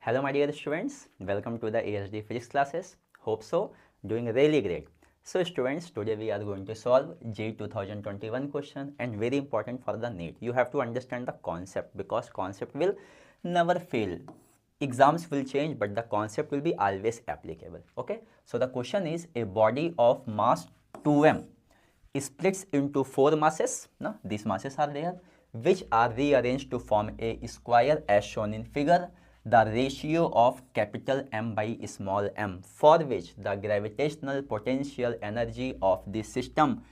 Hello my dear students, welcome to the ASD physics classes. Hope so, doing really great. So students, today we are going to solve JEE 2021 question and very important for the NEET. You have to understand the concept because concept will never fail. Exams will change but the concept will be always applicable. Okay, so the question is a body of mass 2m splits into 4 masses. Now these masses are there which are rearranged to form a square as shown in figure. The ratio of capital M by small m, for which the gravitational potential energy of this system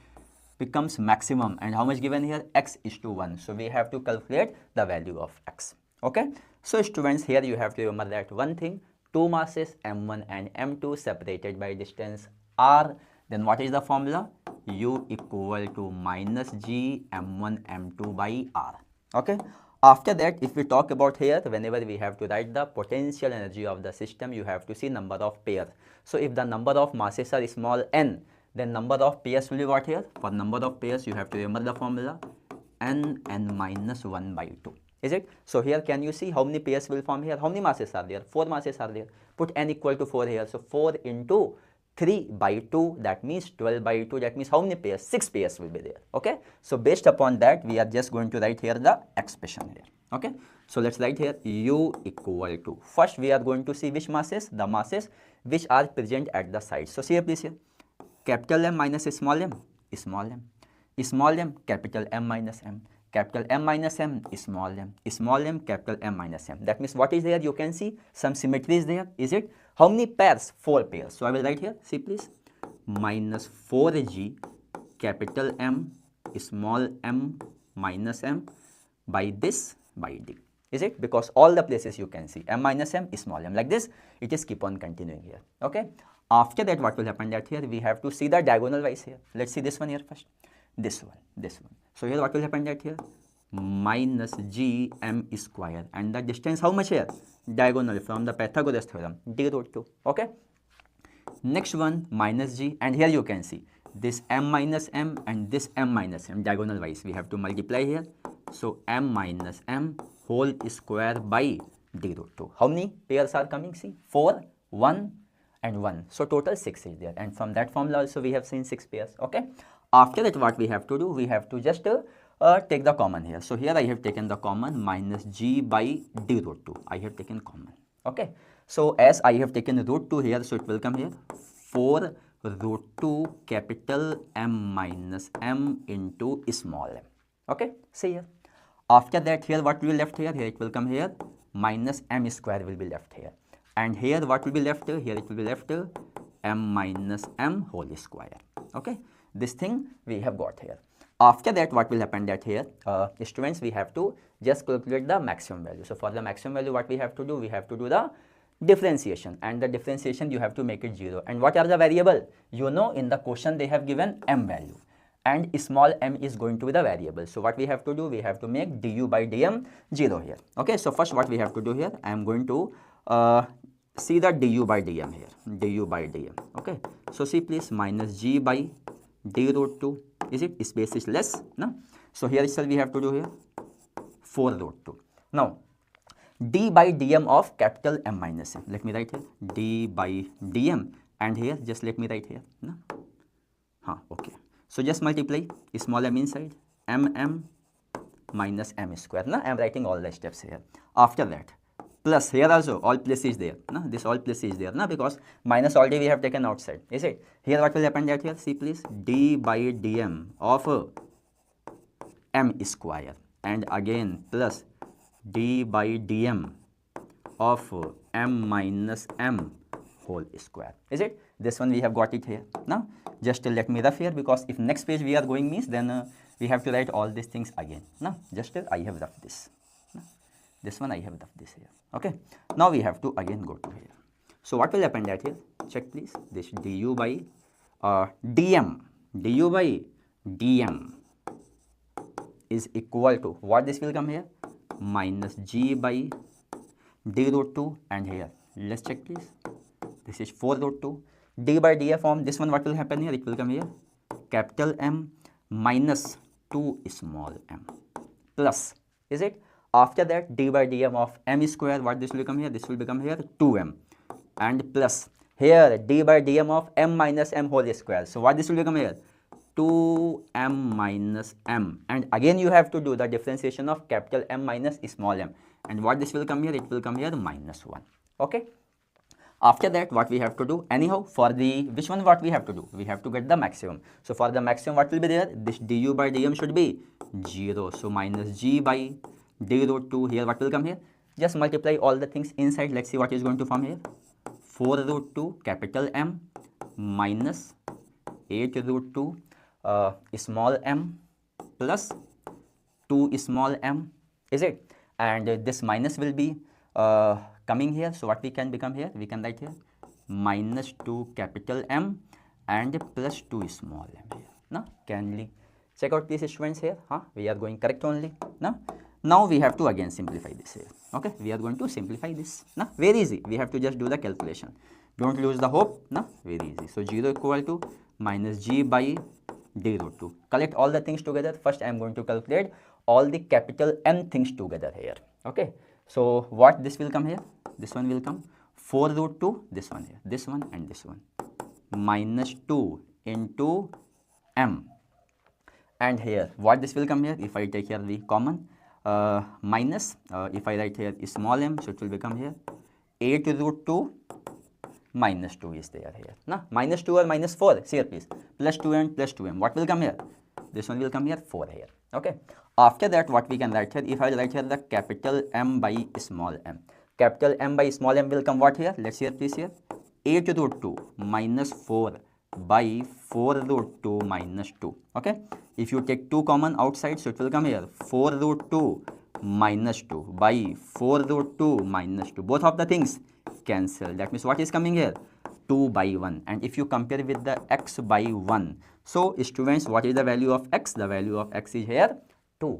becomes maximum, and how much given here? X is to 1. So we have to calculate the value of x. Okay, so students, here you have to remember that one thing: two masses m1 and m2 separated by distance r. Then what is the formula? U equal to minus g m1 m2 by r. Okay, after that, if we talk about here, whenever we have to write the potential energy of the system, you have to see number of pairs. So if the number of masses are small n, then number of pairs will be what here? For number of pairs, you have to remember the formula n minus 1 by 2. Is it? So here can you see how many pairs will form here? How many masses are there? 4 masses are there. Put n equal to 4 here. So 4 into 3 by 2, that means 12 by 2, that means how many pairs? 6 pairs will be there. Okay, so based upon that, we are just going to write here the expression here. Okay, so let's write here U equal to, first we are going to see which masses? The masses which are present at the side. So see here please here, capital M minus small m, small m, small m, capital M minus m, capital M minus m, small m, capital M minus m. That means what is there? You can see some symmetry is there. Is it? How many pairs? 4 pairs. So I will write here, see please, minus 4g capital M small m minus m by this by d. Is it? Because all the places you can see m minus m, small m, like this, it is keep on continuing here. Okay. After that, what will happen? That here we have to see the diagonal wise here. Let's see this one here first. This one, this one. So here what will happen? That here minus g m square, and the distance how much here? Diagonal from the Pythagoras theorem, d root 2. Okay. Next one minus g, and here you can see this m minus m and this m minus m, diagonal wise we have to multiply here. So m minus m whole square by d root 2. How many pairs are coming? See, 4, 1 and 1. So total 6 is there, and from that formula also we have seen 6 pairs. Okay. After that, what we have to do? We have to just take the common here. So here I have taken the common, minus g by d root 2. I have taken common. Okay. So as I have taken root 2 here, so it will come here 4 root 2 capital M minus m into small m. Okay. See here. After that, here what will be left here? Here it will come here minus m square will be left here. And here what will be left? Here it will be left m minus m whole square. Okay. This thing we have got here. After that, what will happen? That here, students, we have to just calculate the maximum value. So for the maximum value, what we have to do? We have to do the differentiation, and the differentiation you have to make it 0. And what are the variable? You know, in the question they have given m value, and small m is going to be the variable. So what we have to do? We have to make du by dm 0 here. Okay. So first what we have to do here? I am going to see the du by dm here. Du by dm. Okay. So see please, minus g by d root 2. Is it? Space is less, no? So here itself we have to do here 4 root 2. Now d by dm of capital M minus m. Let me write here d by dm, and here just let me write here. No? Okay. So just multiply small m inside mm minus m square. No? I am writing all the steps here. After that, plus here also all place is there. No? This all place is there. No? Because minus already we have taken outside. Is it? Here what will happen? That here, see please, d by dm of m square, and again plus d by dm of m minus m whole square. Is it? This one we have got it here. Now just let me rough here, because if next page we are going means then we have to write all these things again. Now just I have roughed this. This one I have roughed this here. Okay. Now we have to again go to here. So what will happen? That here, check please, this du by dm, du by dm is equal to what? This will come here minus g by d root 2, and here let's check please, this is 4 root 2. D by df form, this one what will happen here? It will come here capital M minus 2 small m plus, is it? After that, d by dm of m square, what this will become here? This will become here 2m, and plus here d by dm of m minus m whole square. So what this will become here? 2m minus m, and again you have to do the differentiation of capital M minus small m, and what this will come here? It will come here minus 1. Okay. After that, what we have to do? Anyhow, for the which one, what we have to do? We have to get the maximum. So for the maximum, what will be there? This du by dm should be 0. So minus g by d root 2. Here what will come here? Just multiply all the things inside. Let's see what is going to form here. 4 root 2 capital M minus 8 root 2 small m plus 2 small m, is it? And this minus will be coming here. So what we can become here? We can write here minus 2 capital M and plus 2 small m here. Now, can we check out these students here? We are going correct only. Now we have to again simplify this here. Okay, we are going to simplify this. Very easy. We have to just do the calculation. Don't lose the hope. Very easy. So 0 equal to minus g by d root 2. Collect all the things together. First I am going to calculate all the capital M things together here. Okay. So what this will come here? This one will come 4 root 2, this one here, this one and this one, minus 2 into m. And here what this will come here? If I take here the common minus, if I write here small m, so it will become here 8 root 2 minus 2 is there here. Minus 2 or minus 4, see here please, plus 2 and plus 2m. What will come here? This one will come here 4 here. Okay. After that, what we can write here? If I write here the capital M by small m, capital M by small m will come what here? Let's see here please here, 8 root 2 minus 4 by 4 root 2 minus 2. Okay. If you take 2 common outside, so it will come here 4 root 2 minus 2 by 4 root 2 minus 2. Both of the things cancel. That means what is coming here? 2 by 1. And if you compare with the x by 1, so students, what is the value of x? The value of x is here 2.